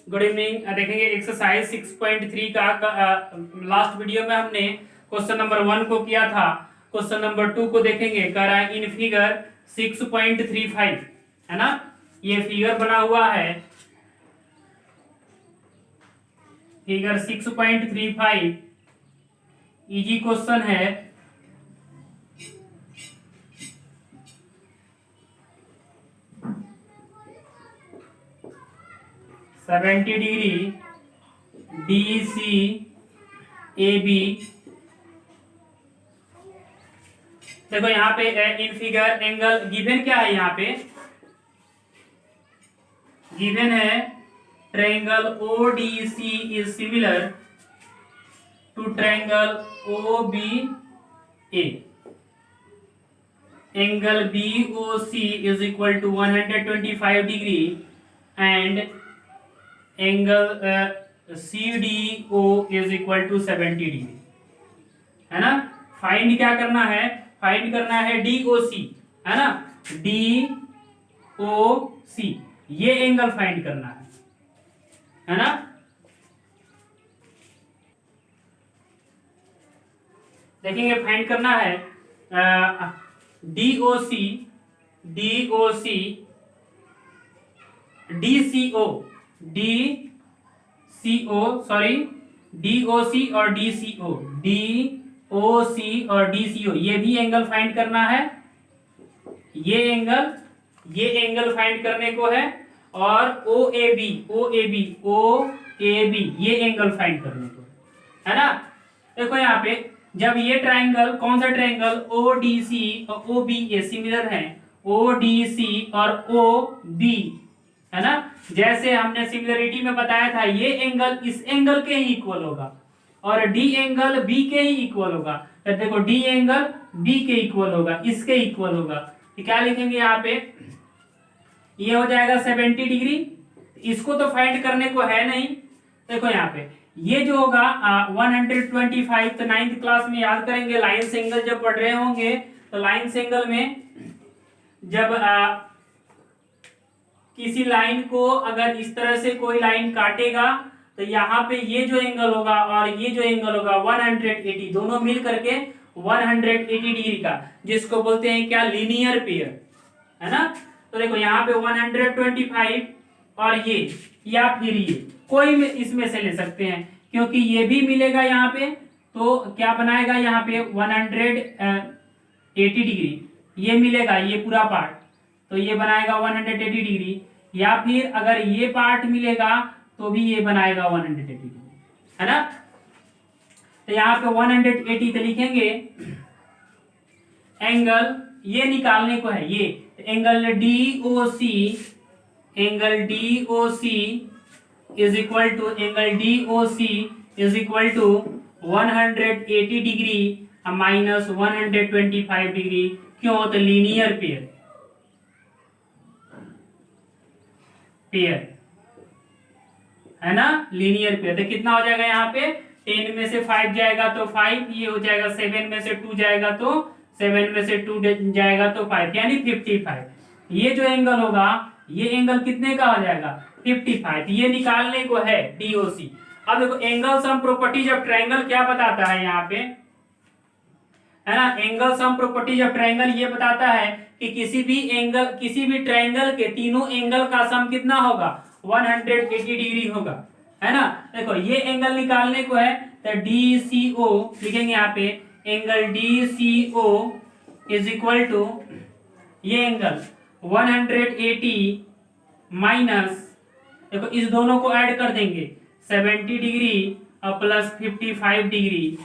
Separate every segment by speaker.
Speaker 1: Good evening. देखेंगे exercise 6.3 का last video में हमने क्वेश्चन नंबर 1 को किया था। क्वेश्चन नंबर 2 को देखेंगे, कह रहा है इन फिगर 6.35, है ना। ये फिगर बना हुआ है, फिगर 6.35 इजी क्वेश्चन है। Seventy degree DC AB। देखो यहाँ पे इन फिगर एंगल गिवन क्या है, यहाँ पे गिवन है triangle ODC is similar to triangle OBA। Angle BOC is equal to 125 degree and angle CDO is equal to 70 degree, है ना। फाइंड क्या करना है, फाइंड करना है DOC, है ना। DOC ये एंगल फाइंड करना है ना। देखेंगे फाइंड करना है DOC DCO सॉरी DOC और DOC और DCO ये भी एंगल फाइंड करना है। ये एंगल फाइंड करने को है, और OAB ये एंगल फाइंड करने को है ना। देखो यहाँ पे जब ये ट्रायंगल, कौन सा ट्रायंगल, ODC और OBA सिमिलर है, ODC और OB, है ना। जैसे हमने सिमिलरिटी में बताया था, ये एंगल इस एंगल के ही इक्वल होगा और D एंगल B के ही इक्वल होगा। तो देखो D एंगल B के इक्वल होगा, इसके इक्वल होगा। तो क्या लिखेंगे यहाँ पे, ये हो जाएगा 70 डिग्री। इसको तो फाइंड करने को है नहीं। देखो यहाँ पे ये जो होगा 125, तो 9th क्लास में याद करेंगे, लाइन से एंगल जब पढ़ रहे होंगे तो लाइन से एंगल में जब किसी लाइन को अगर इस तरह से कोई लाइन काटेगा तो यहाँ पे ये जो एंगल होगा और ये जो एंगल होगा 180, दोनों मिल करके 180 डिग्री का, जिसको बोलते हैं क्या, लीनियर पेयर, है ना। तो देखो यहाँ पे 125 और ये, या फिर ये कोई में इसमें से ले सकते हैं, क्योंकि ये भी मिलेगा यहाँ पे, तो क्या बनाएगा यहाँ पे 180 डिग्री ये मिलेगा, ये पूरा पार्ट, तो ये बनाएगा 180 डिग्री। या फिर अगर ये पार्ट मिलेगा तो भी ये बनाएगा 180 डिग्री, है ना। तो यहाँ पे 180 तो लिखेंगे एंगल, ये निकालने को है, ये angle DOC is equal to 180 degree minus 125 degree. क्यों, तो लीनियर पेयर है ना, लीनियर पेयर। तो कितना हो जाएगा यहाँ पे, 10 में से 5 जाएगा तो 5, ये हो जाएगा 7 में से 2 जाएगा तो 7 में से 2 जाएगा तो 5, यानी 55। ये जो एंगल होगा, ये एंगल कितने का हो जाएगा, 55। ये निकालने को है DOC। अब देखो angle sum properties of triangle क्या बताता है यहाँ पे, है ना। Angle sum properties of triangle ये बताता है कि किसी भी ट्रायंगल के तीनों एंगल का सम कितना होगा, 180 डिग्री होगा, है ना। देखो ये एंगल निकालने को है, तो DCO लिखेंगे यहाँ पे, angle DCO is equal to ये एंगल 180 माइनस, देखो इस दोनों को ऐड कर देंगे, 70 डिग्री और प्लस 55 डिग्री।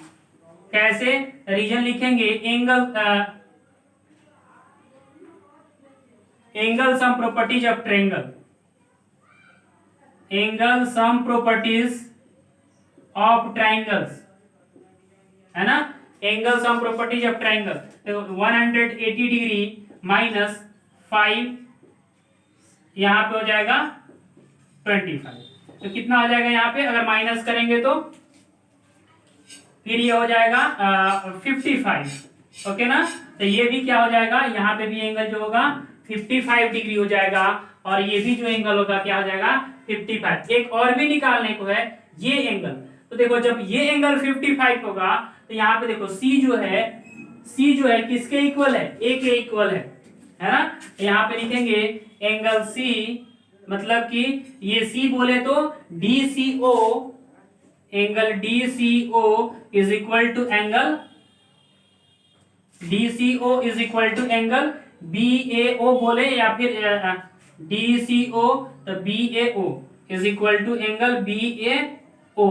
Speaker 1: कैसे, रीजन लिखेंगे, angle sum properties of triangle, angle sum properties of triangles, है ना। Angle sum properties of triangle, तो 180 डिग्री माइनस 5, यहां पे हो जाएगा 25। तो कितना हो जाएगा यहाँ पे, अगर माइनस करेंगे तो फिर ये हो जाएगा 55, ओके ना। तो ये भी क्या हो जाएगा, यहाँ पे भी एंगल जो होगा 55 डिग्री हो जाएगा, और ये भी जो एंगल होगा क्या हो जाएगा 55। एक और भी निकालने को है ये एंगल। तो देखो जब ये एंगल 55 होगा तो यहाँ पे देखो सी जो है किसके इक्वल है, ए के इक्वल है ना। यहाँ पे लिखेंगे एंगल सी, मतलब कि ये सी बोले तो DCO, angle DCO is equal to angle BAO बोले या फिर DCO तो BAO is equal to angle BAO।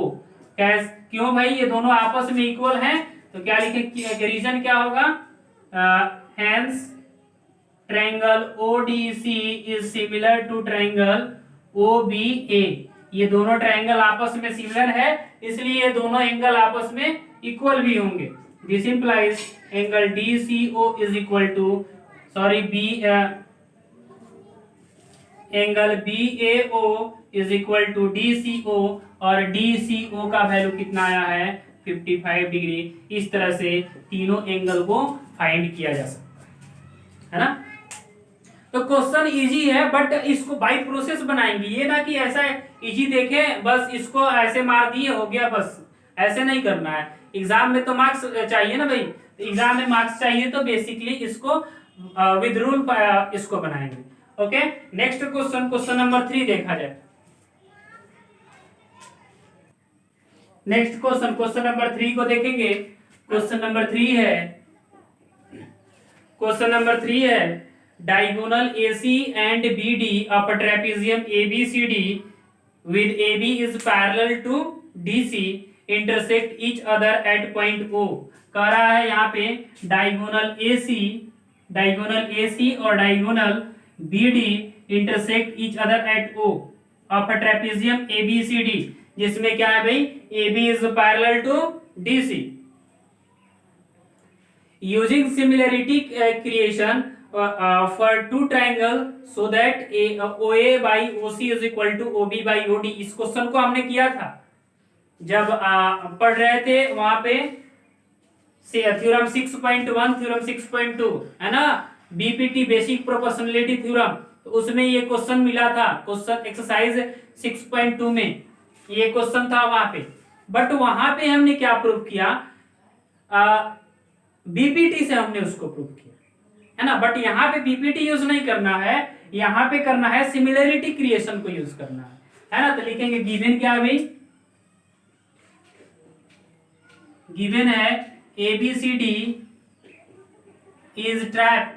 Speaker 1: क्यों भाई, ये दोनों आपस में इक्वल हैं तो क्या लिखे, रीजन क्या होगा, hence triangle ODC is similar to triangle OBA। ये दोनों ट्रायंगल आपस में सिमिलर है, इसलिए ये दोनों एंगल आपस में इक्वल भी होंगे। This implies angle DCO is equal to angle BAO is equal to DCO, और DCO का वैल्यू कितना आया है 55 डिग्री। इस तरह से तीनों एंगल को फाइंड किया जा सकता है ना। तो क्वेश्चन इजी है बट इसको बाय प्रोसेस बनाएंगे, ये ना कि ऐसा इजी देखे बस इसको ऐसे मार दिए हो गया, बस ऐसे नहीं करना है। एग्जाम में तो मार्क्स चाहिए ना भाई, एग्जाम में मार्क्स चाहिए तो बेसिकली इसको विद रूल इसको बनाएंगे। ओके, नेक्स्ट क्वेश्चन नंबर 3 देखा जाए। नेक्स्ट क्वेश्चन नंबर 3 को देखेंगे। क्वेश्चन नंबर 3 है diagonal AC and BD of a trapezium ABCD with AB is parallel to DC intersect each other at point O। कह रहा है यहाँ पे डायगोनल AC और diagonal BD intersect each other at O of a trapezium ABCD, जिसमें क्या है भाई AB is parallel to DC। Using similarity creation for two triangle so that OA by OC is equal to OB by OD। इस question को हमने किया था जब पढ़ रहे थे वहां पे थ्योरम 6.1 थ्योरम 6.2 है ना, BPT बेसिक प्रोपोर्शनलिटी थ्योरम। तो उसमें ये क्वेश्चन मिला था, क्वेश्चन एक्सरसाइज 6.2 में ये क्वेश्चन था वहां पे। बट वहां पे हमने क्या प्रूव किया, BPT से हमने उसको प्रूव किया है ना। बट यहाँ पे BPT यूज नहीं करना है, यहाँ पे करना है सिमिलरिटी क्रिएशन को यूज करना है ना। तो लिखेंगे गिवन क्या है भाई, गिवन है ABCD इज ट्रैप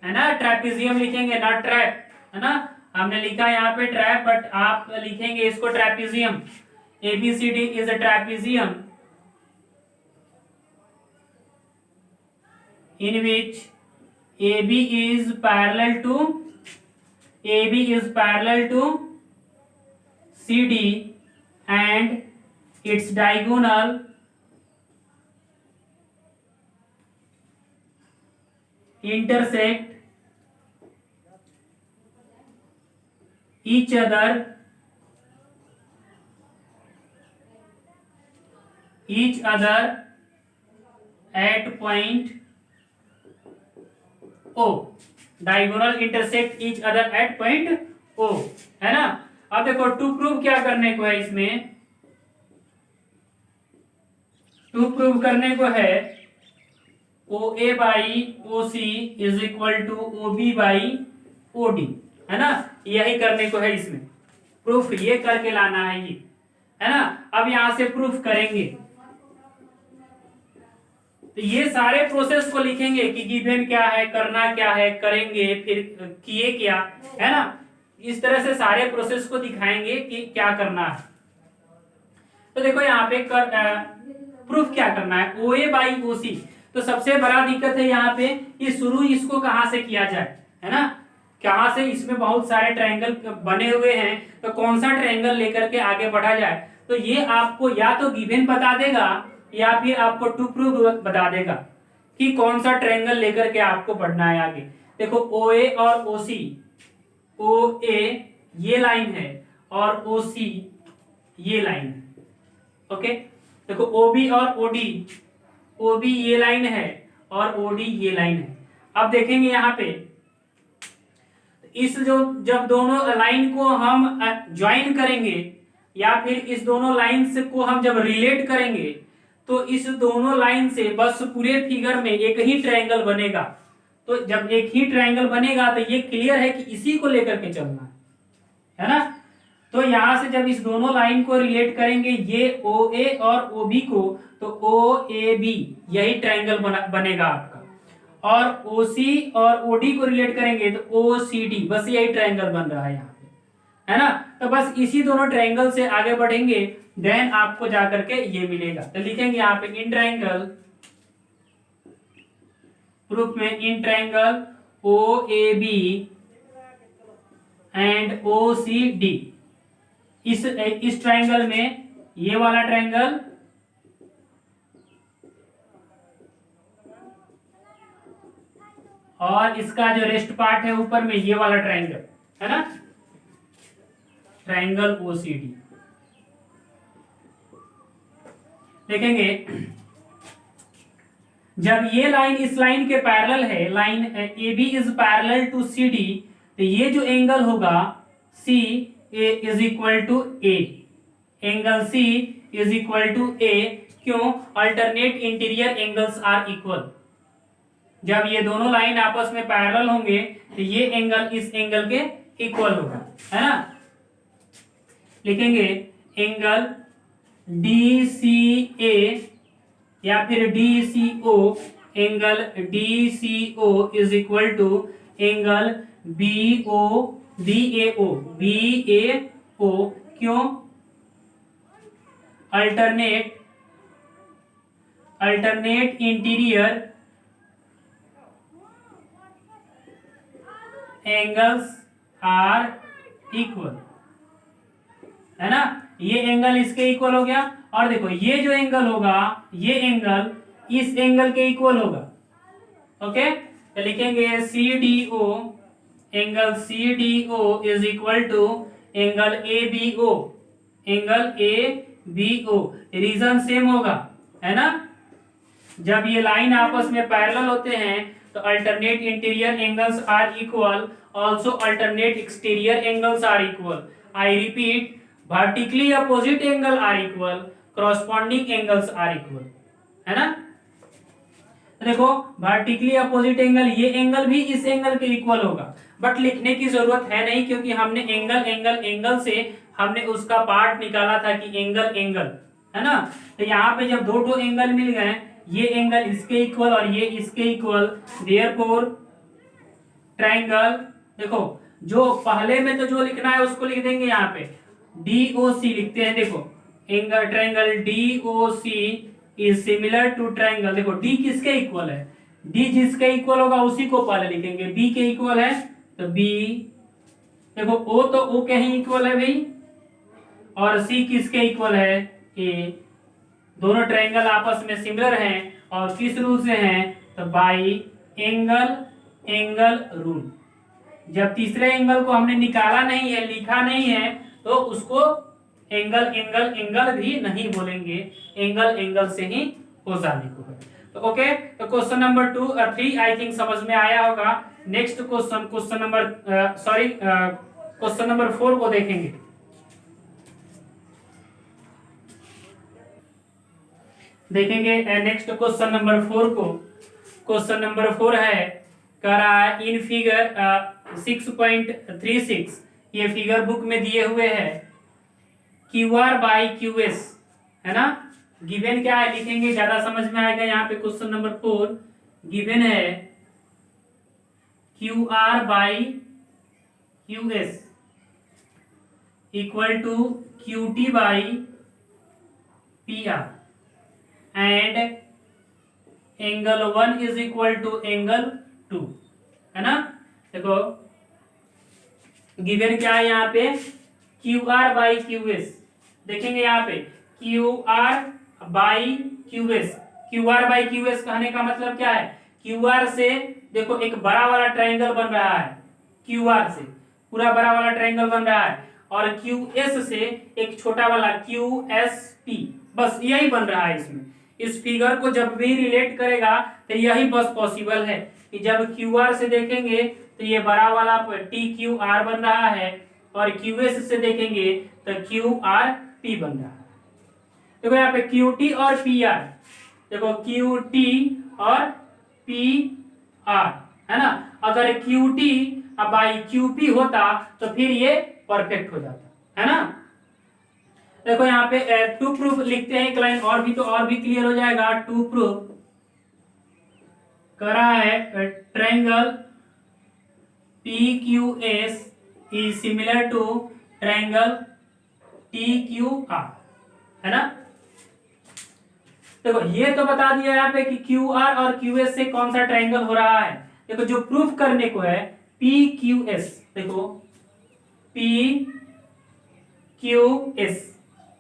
Speaker 1: है ना, ट्रैपेजियम लिखेंगे ना ट्रैप है ना। हमने लिखा यहाँ पे ट्रैप बट आप लिखेंगे इसको trapezium. ABCD is a trapezium in which AB is parallel to CD and its diagonal intersect each other at point O। Diagonal intersect each other at point O है ना। अब देखो टू प्रूव क्या करने को है, इसमें टू प्रूव करने को है OA by OC is equal to OB by OD है ना। यही करने को है इसमें, प्रूफ ये करके लाना है ये है ना। अब यहां से प्रूफ करेंगे तो ये सारे प्रोसेस को लिखेंगे कि गिवन क्या है, करना क्या है, करेंगे, फिर किए क्या है ना। इस तरह से सारे प्रोसेस को दिखाएंगे कि क्या करना है। तो देखो यहाँ पे प्रूफ क्या करना है, OA बाई OC। तो सबसे बड़ा दिक्कत है यहाँ पे ये शुरू इसको कहाँ से किया जाए है ना, कहाँ से, इसमें बहुत सारे ट्रायंगल बने हुए हैं तो कौन सा ट्रायंगल लेकर के आगे बढ़ा जाए। तो ये आपको या तो गिवन बता देगा या फिर आपको टू प्रूव बता देगा कि कौन सा ट्रायंगल लेकर के आपको बढ़ना है आगे। देखो OA और OC, OA ये लाइन है और OC ये लाइन है। ओके, देखो OB और OD, OB ये लाइन है और OD ये लाइन है। अब देखेंगे यहाँ पे इस जो जब दोनों लाइन को हम ज्वाइन करेंगे या फिर इस दोनों लाइंस को हम जब रिलेट करेंगे तो इस दोनों लाइन से बस पूरे फिगर में एक ही ट्रायंगल बनेगा। तो जब एक ही ट्रायंगल बनेगा तो ये क्लियर है कि इसी को लेकर के चलना है ना। तो यहां से जब इस दोनों लाइन को रिलेट करेंगे ये ओ ए और ओ बी को, तो ओ ए बी यही ट्रायंगल बनेगा आपका, और ओ सी और ओ डी को रिलेट करेंगे तो ओ सी डी, बस यही ट्रायंगल बन रहा है यहाँ पे, है ना। तो बस इसी दोनों ट्रायंगल से आगे बढ़ेंगे, देन आपको जाकर के ये मिलेगा। तो लिखेंगे यहाँ पे इन ट्रायंगल, प्रूफ में in triangle O A B and O C D, इस ट्रायंगल में ये वाला ट्रायंगल और इसका जो रेस्ट पार्ट है ऊपर में ये वाला ट्रायंगल, है ना, ट्रायंगल ओसीडी। देखेंगे जब ये लाइन इस लाइन के पैरेलल है, line A B is parallel to C D, तो ये जो एंगल होगा C A is equal to A, angle C is equal to A. क्यों? Alternate interior angles are equal. जब ये दोनों लाइन आपस में पैरेलल होंगे तो ये एंगल इस एंगल के इक्वल होगा, है ना। लिखेंगे एंगल डी सी ए या फिर D C O, angle D C O is equal to angle B O B A O, B A O. क्यों? Alternate interior angles are equal, है ना। ये एंगल इसके इक्वल हो गया, और देखो ये जो एंगल होगा ये एंगल इस एंगल के इक्वल होगा। ओके, तो लिखेंगे C D O, angle C D O is equal to angle A B O, angle A B O. Reason same होगा, है ना। जब ये लाइन आपस में पैरेलल होते हैं तो alternate interior angles are equal, also alternate exterior angles are equal. I repeat, vertically opposite angle are equal, corresponding angles are equal, है ना। देखो वर्टिकली अपोजिट एंगल, ये एंगल भी इस एंगल के इक्वल होगा, बट लिखने की जरूरत है नहीं क्योंकि हमने एंगल से हमने उसका पार्ट निकाला था कि एंगल एंगल, है ना। तो यहाँ पे जब दो एंगल मिल गए, ये एंगल इसके इक्वल और ये इसके इक्वल, देयरफॉर ट्रायंगल, देखो जो पहले में तो जो लिखना है उसको लिख देंगे यहाँ पे DOC लिखते हैं। देखो angle triangle DOC is similar to triangle, देखो D किसके इक्वल है, D जिसके इक्वल होगा उसी को पहले लिखेंगे। B के इक्वल है तो B, देखो O तो O के ही इक्वल है भाई, और C किसके इक्वल है, A। दोनों ट्रायंगल आपस में सिमिलर हैं और किस रूल से हैं, तो बाई एंगल रूल। जब तीसरे एंगल को हमने निकाला नहीं है, लिखा नहीं है, तो उसको एंगल भी नहीं बोलेंगे, एंगल से ही हो जाने को है। तो ओके, तो क्वेश्चन नंबर 2 और 3 आई थिंक समझ में आया होगा। नेक्स्ट क्वेश्चन नंबर 4 को देखेंगे। नेक्स्ट क्वेश्चन नंबर 4 को। क्वेश्चन नंबर 4 है, कह रहा है इन फिगर 6.36, ये फिगर बुक में दिए हुए है, QR बाई QS, है ना। गिवन क्या है लिखेंगे, ज्यादा समझ में आएगा। यहाँ पे क्वेश्चन नंबर 4 गिवन है QR by QS equal to QT by PR and angle 1 is equal to angle 2, है ना। देखो गिवन क्या है यहाँ पे, QR बाई QS। देखेंगे यहाँ पे QR by QS, QR by QS कहने का मतलब क्या है, QR से देखो एक बड़ा वाला ट्रायंगल बन रहा है, QR से पूरा बड़ा वाला ट्रायंगल बन रहा है, और QS से एक छोटा वाला QSP, बस यही बन रहा है इसमें। इस फिगर को जब भी रिलेट करेगा तो यही बस पॉसिबल है कि जब QR से देखेंगे तो ये बड़ा वाला टी क्यू आर बन रहा है, और क्यू एस से देखेंगे तो क्यू आर पी बन रहा है। देखो यहाँ पे क्यू टी और पी आर, देखो क्यू टी और पी आर, है ना। अगर Q T by Q P होता तो फिर ये परफेक्ट हो जाता, है ना। देखो यहाँ पे टू प्रूफ लिखते हैं एक लाइन और भी, तो और भी क्लियर हो जाएगा। टू प्रूफ करा है triangle P Q S is similar to triangle T Q R, है ना। देखो ये तो बता दिया यहाँ पे कि क्यू आर और क्यू एस से कौन सा ट्रायंगल हो रहा है। देखो जो प्रूफ करने को है पी क्यू एस, देखो पी क्यू एस,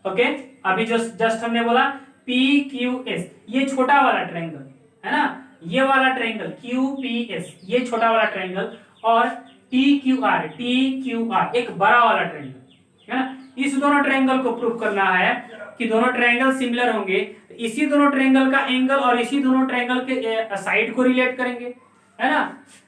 Speaker 1: ओके। अभी जो जस्ट हमने बोला पी क्यू एस, ये छोटा वाला ट्रायंगल है ना, ये वाला ट्रायंगल क्यू पी एस, ये छोटा वाला ट्रायंगल, और टी क्यू आर एक बड़ा वाला ट्रायंगल, है ना। इस दोनों ट्रायंगल को प्रूफ करना है कि दोनों ट्रायंगल सिमिलर होंगे, तो इसी दोनों ट्रायंगल का एंगल और इसी दोनों ट्रायंगल के साइड को रिलेट करेंगे, है ना।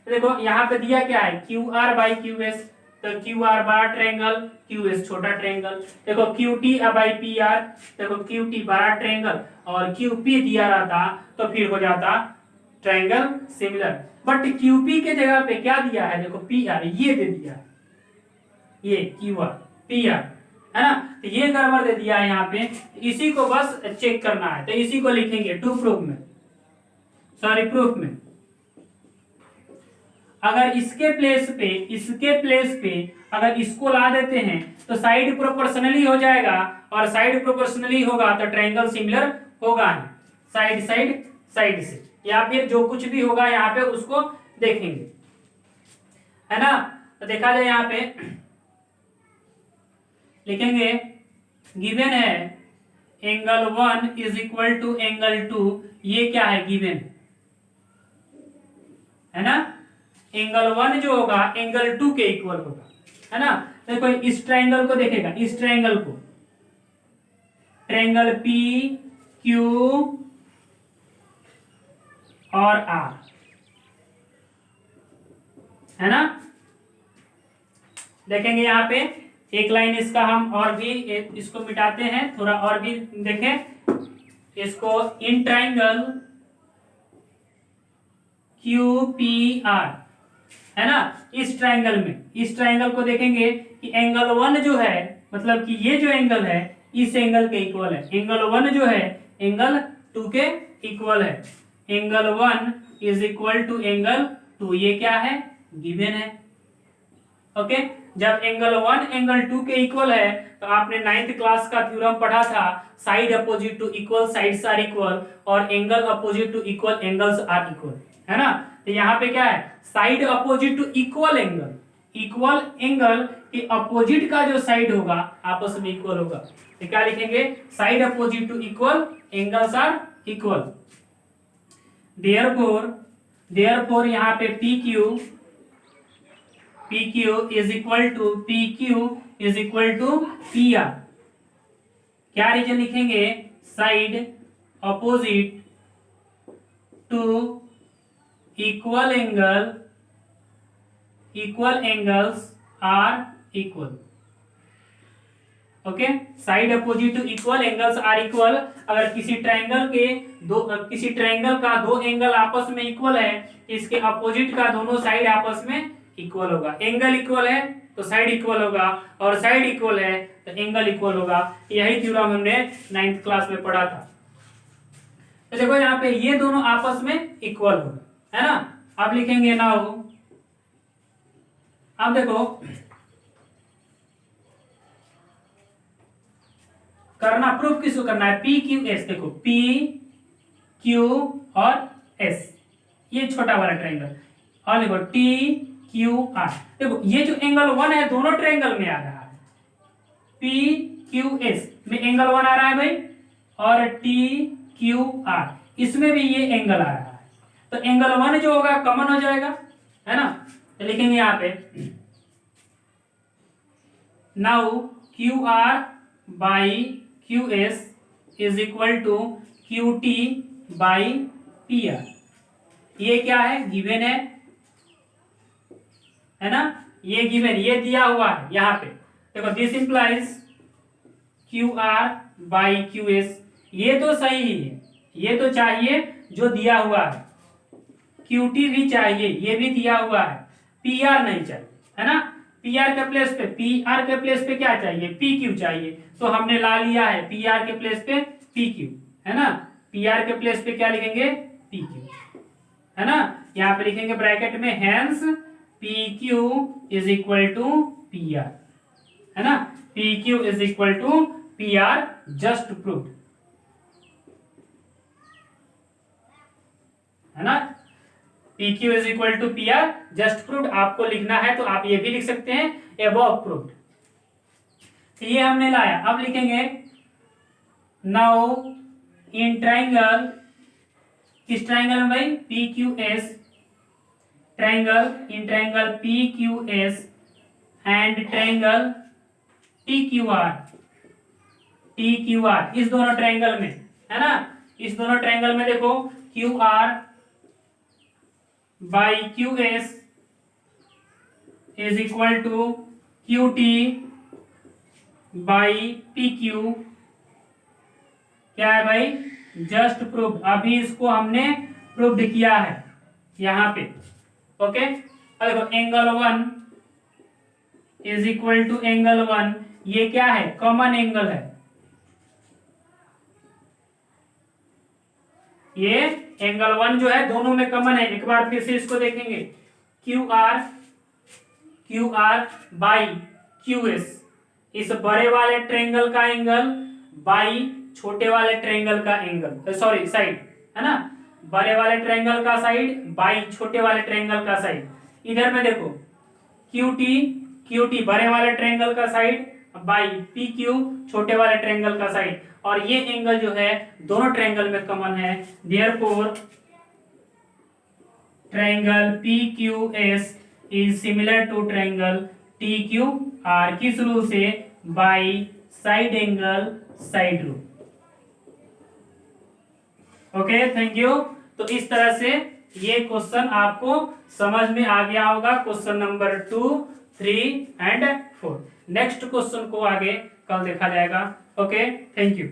Speaker 1: तो देखो यहाँ पे दिया क्या है, Q R by Q S, तो क्यू आर बड़ा ट्रायंगल, क्यू एस छोटा ट्रायंगल। देखो Q T by P R, देखो क्यू टी बड़ा ट्रायंगल और क्यू पी दिया रहता तो फिर हो जाता triangle similar. But Q P के जगह पे क्या दिया है, देखो पी आर ये दे दिया है, ये क्यू आर पी आर, है ना। तो ये गड़बड़ दे दिया है यहाँ पे, इसी को बस चेक करना है, तो इसी को लिखेंगे टू प्रूफ में, सॉरी प्रूफ में। अगर इसके प्लेस पे अगर इसको ला देते हैं तो साइड प्रोपोर्शनली हो जाएगा, और साइड प्रोपोर्शनली होगा तो ट्रायंगल सिमिलर होगा ही, साइड से, या फिर जो कुछ भी होगा यहाँ पे उसको देखेंगे, है ना। तो देखा जाए यहाँ पे लिखेंगे गिवन है angle 1 is equal to angle 2, ये क्या है गिवन, है ना। एंगल 1 जो होगा एंगल 2 के इक्वल होगा, है ना। देखो इस ट्रायंगल को देखेगा, इस ट्रायंगल को, ट्रायंगल पी क्यू और आर, है ना। देखेंगे यहाँ पे एक लाइन इसका हम और भी इसको मिटाते हैं, थोड़ा और भी देखें इसको। In triangle Q P R, है ना, इस ट्रायंगल को देखेंगे कि एंगल 1 जो है, मतलब कि ये जो एंगल है इस एंगल के इक्वल है, एंगल 1 जो है एंगल 2 के इक्वल है, angle 1 is equal to angle 2, ये क्या है गिवन है, ओके। जब एंगल 1 एंगल 2 के इक्वल है तो आपने 9th क्लास का थ्योरम पढ़ा था, side opposite to equal sides are equal, और angle opposite to equal angles are equal, है ना। तो यहाँ पे क्या है, side opposite to equal angle के अपोजिट का जो साइड होगा आपस में इक्वल होगा, तो क्या लिखेंगे, side opposite to equal angles are equal. Therefore यहाँ पे PQ is equal to PR। क्या रीजन लिखेंगे, side opposite to equal angles are equal, okay. Side opposite to equal angles are equal, अगर किसी ट्रायंगल का दो एंगल आपस में इक्वल है, इसके अपोजिट का दोनों साइड आपस में इक्वल होगा। एंगल इक्वल है तो साइड इक्वल होगा, और साइड इक्वल है तो एंगल इक्वल होगा। यही थ्योरम हमने 9th क्लास में पढ़ा था। तो देखो यहाँ पे ये दोनों आपस में इक्वल होगा, है ना। अब लिखेंगे नाउ, अब देखो करना, प्रूफ किसको करना है, PQS। देखो PQ और S, ये छोटा वाला ट्रायंगल, और देखो TQR। देखो ये जो एंगल 1 है दोनों ट्रायंगल में आ रहा है, PQS में एंगल 1 आ रहा है भाई, और TQR इसमें भी ये एंगल आ रहा है, तो एंगल 1 जो होगा कॉमन हो जाएगा, है ना। तो लिखेंगे यहाँ पे now QR by QS is equal to QT by PR। ये क्या है गिवन है, है ना, ये गिवन, ये दिया हुआ है यहाँ पे। देखो this implies Q R by Q S, ये तो सही ही है, ये तो चाहिए जो दिया हुआ है। क्यू टी भी चाहिए, ये भी दिया हुआ है। पी आर नहीं चाहिए, है ना। पी आर के प्लेस पे, पी आर के प्लेस पे क्या चाहिए, पी क्यू चाहिए, तो हमने ला लिया है पी आर के प्लेस पे पी क्यू, है ना। पी आर के प्लेस पे क्या लिखेंगे, पी क्यू, है ना। यहाँ पे लिखेंगे ब्रैकेट में hence P Q is equal to P R, है ना। P Q is equal to P R just proved, है ना। P Q is equal to P R just proved आपको लिखना है तो आप ये भी लिख सकते हैं एबव प्रूव्ड। तो ये हमने लाया, अब लिखेंगे नाउ इन ट्राइंगल, किस ट्राइंगल में भाई, P Q S, triangle in triangle P Q S and triangle T Q are, T Q are, इस दोनों ट्राइंगल में, है ना। इस दोनों ट्राइंगल में देखो Q R by Q S is equal to Q T by P Q, क्या है भाई, जस्ट प्रूव्ड। अभी इसको हमने प्रूव्ड किया है यहां पे, ओके। अब देखो angle 1 is equal to angle 1, ये क्या है, कॉमन एंगल है, ये एंगल 1 जो है दोनों में कॉमन है। एक बार फिर से इसको देखेंगे, Q R by Q S, इस बड़े वाले ट्रायंगल का एंगल बाई छोटे वाले ट्रायंगल का एंगल, सॉरी साइड, है ना। बड़े वाले ट्रायंगल का साइड बाई छोटे वाले ट्रायंगल का साइड। इधर में देखो क्यू टी बड़े वाले ट्रायंगल का साइड बाई पी क्यू छोटे वाले ट्रायंगल का साइड, और ये एंगल जो है दोनों ट्रायंगल में कॉमन है। Therefore triangle P Q S is similar to triangle T Q R, किस रूल से, by side angle side rule. Okay, thank you. तो इस तरह से ये क्वेश्चन आपको समझ में आ गया होगा, question number 2, 3 and 4। Next question को आगे कल देखा जाएगा। Okay, thank you.